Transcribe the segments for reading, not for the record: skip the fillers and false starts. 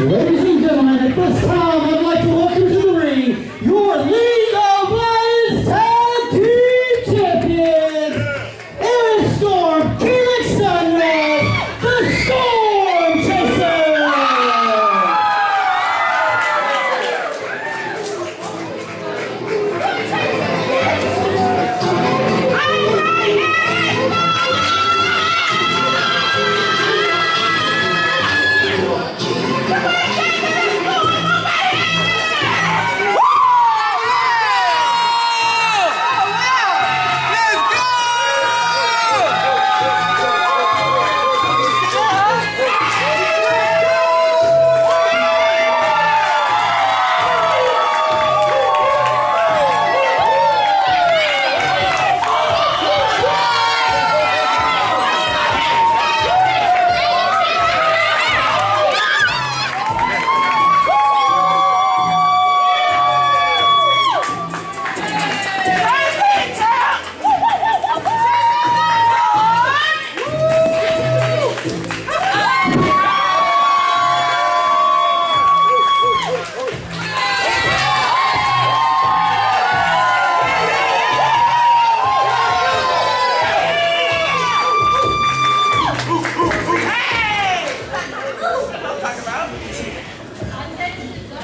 Ladies and gentlemen, at this time, I'd like to welcome to the ring your League of Legends Tag Team Champions, Aaron Storm, Felix Sunrise, the Storm Chasers!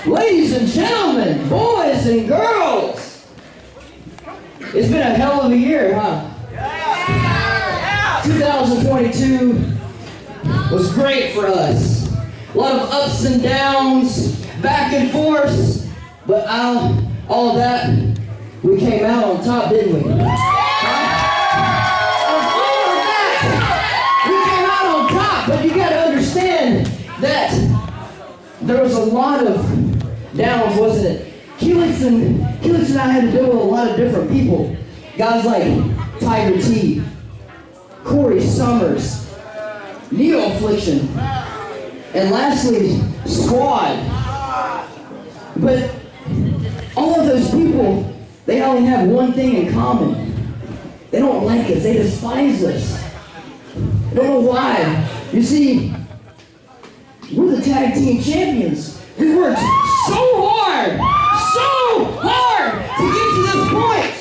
Ladies and gentlemen, boys and girls, it's been a hell of a year, huh? 2022 was great for us. A lot of ups and downs, back and forth, but all of that, we came out on top, didn't we? Of all of that, we came out on top, but you gotta understand that there was a lot of downs, wasn't it? Helix and I had to deal with a lot of different people. Guys like Tiger T, Corey Summers, Neo Affliction, and lastly, Squad. But all of those people, they only have one thing in common. They don't like us, they despise us. I don't know why. You see, we're the tag team champions. We worked so hard to get to this point.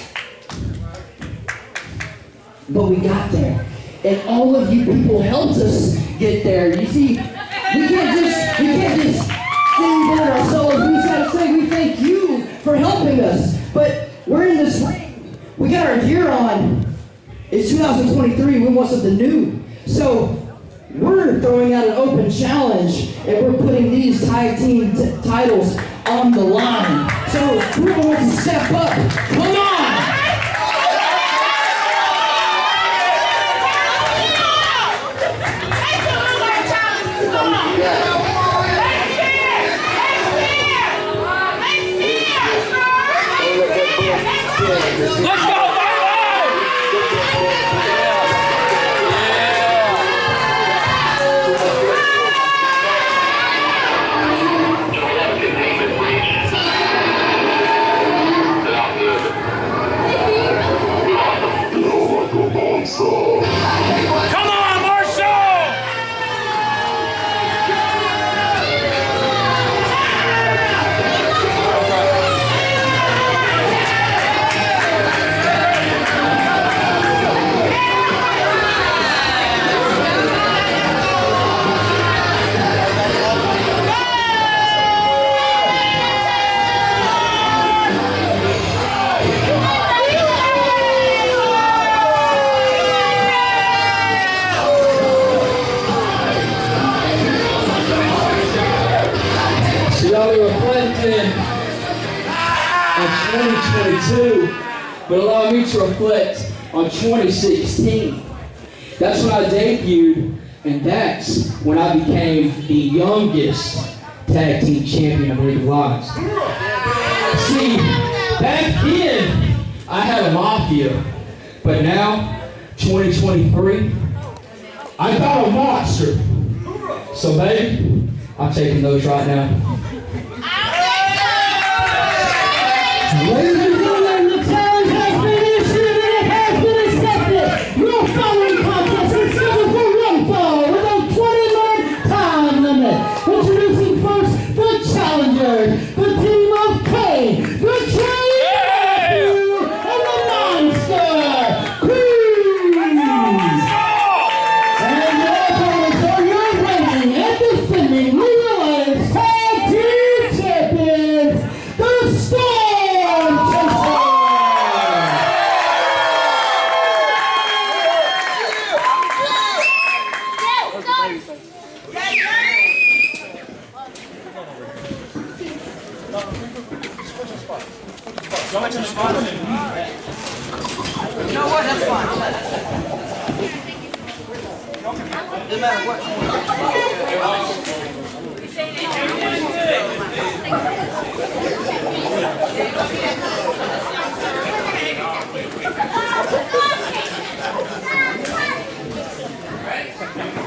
But we got there. And all of you people helped us get there. You see, we can't just sing that ourselves. We just gotta say we thank you for helping us. But we're in this ring. We got our gear on. It's 2023, we want something new. So we're throwing out an open challenge, and we're putting these tag team titles on the line. So who wants to step up? Come on! Let's go! Come on, Marshall! Y'all are reflecting on 2022, but allow me to reflect on 2016. That's when I debuted, and that's when I became the youngest tag team champion of League of Legends. See, back then, I had a mafia, but now, 2023, I got a monster. So baby, I'm taking those right now. Ladies and gentlemen, the challenge has been issued and it has been accepted. Your following contest is scheduled for one fall with a 20-minute time limit. Introducing first Go into the spot. You know what? That's fine. Doesn't matter what.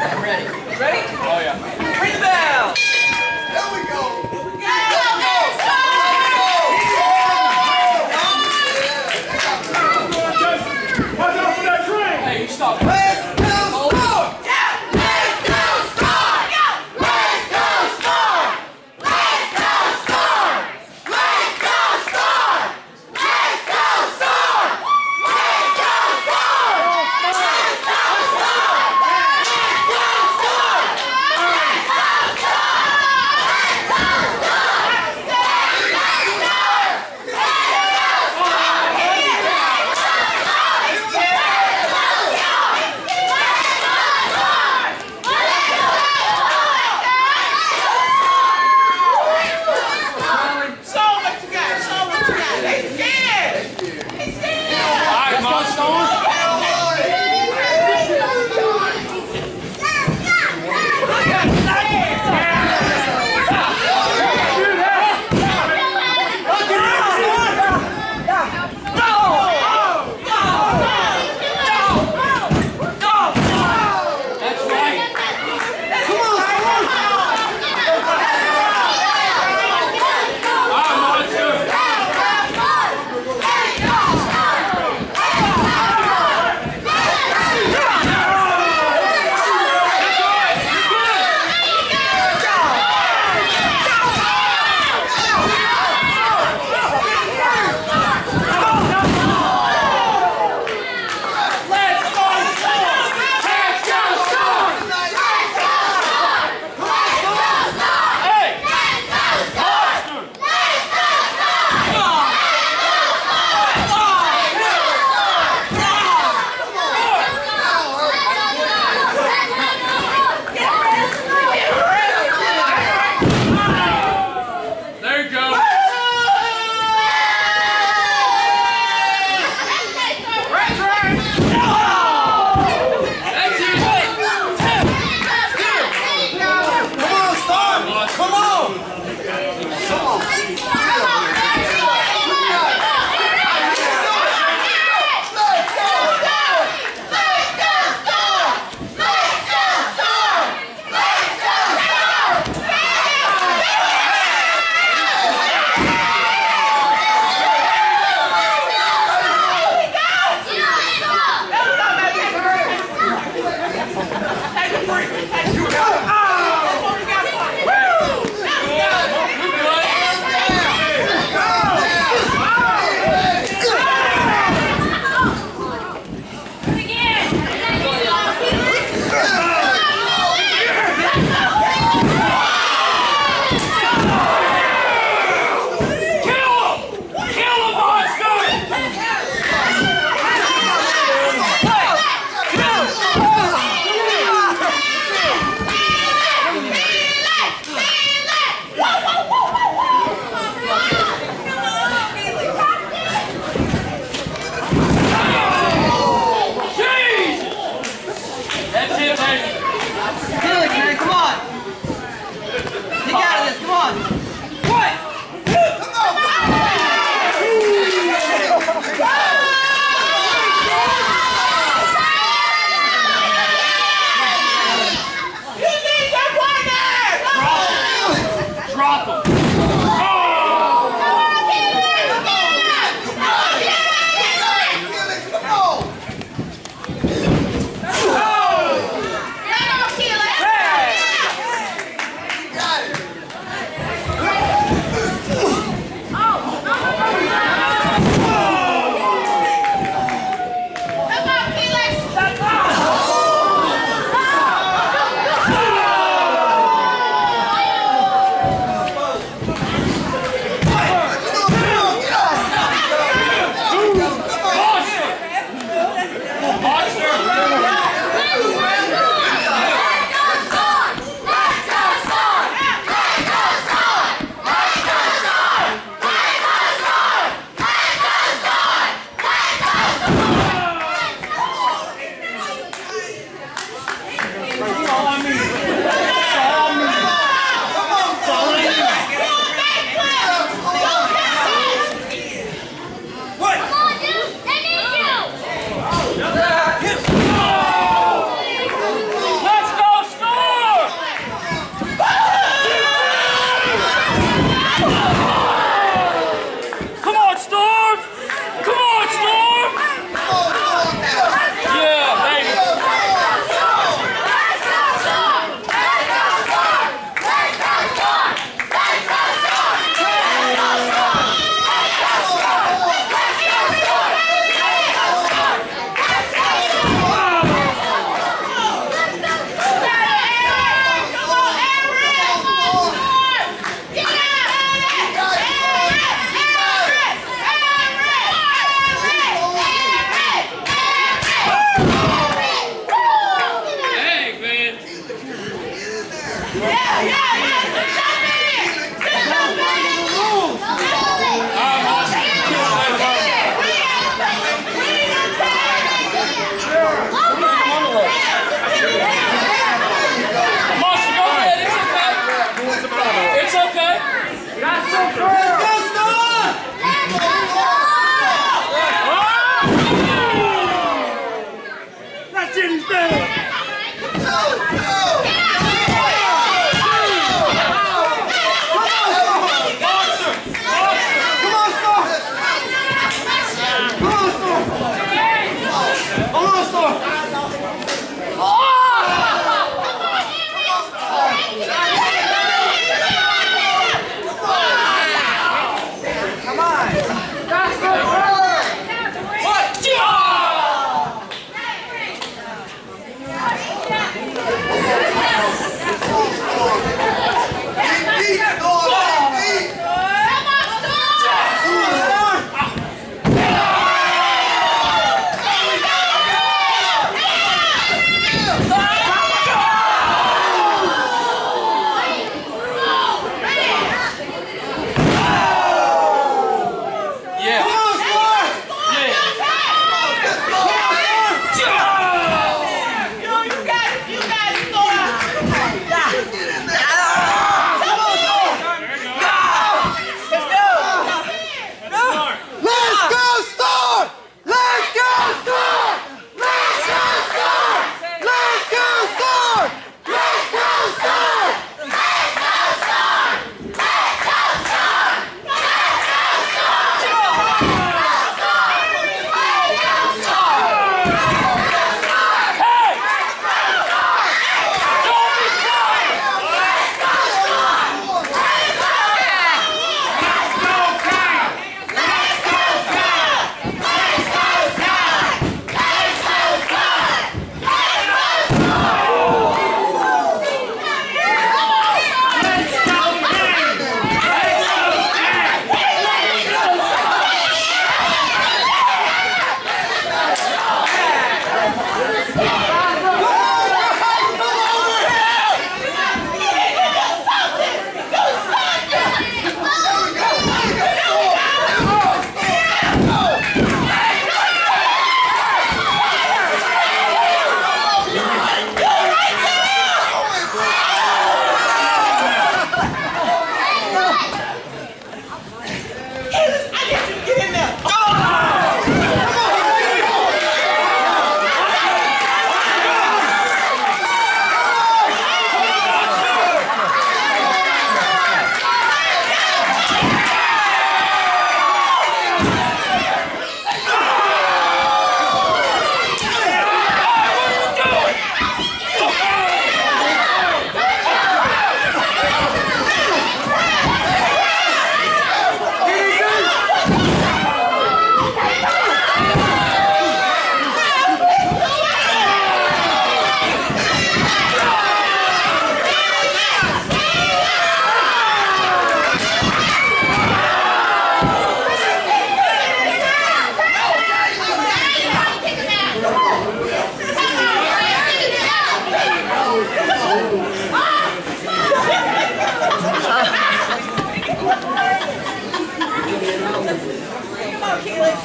I'm ready. Ready? Oh yeah. Ring the bell. There we go. Watch out for that train! Hey, you stop.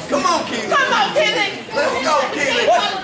Come on, Kane. Come on, Kane. Let's go, Kane.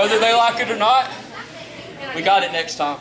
Whether they like it or not, we got it next time.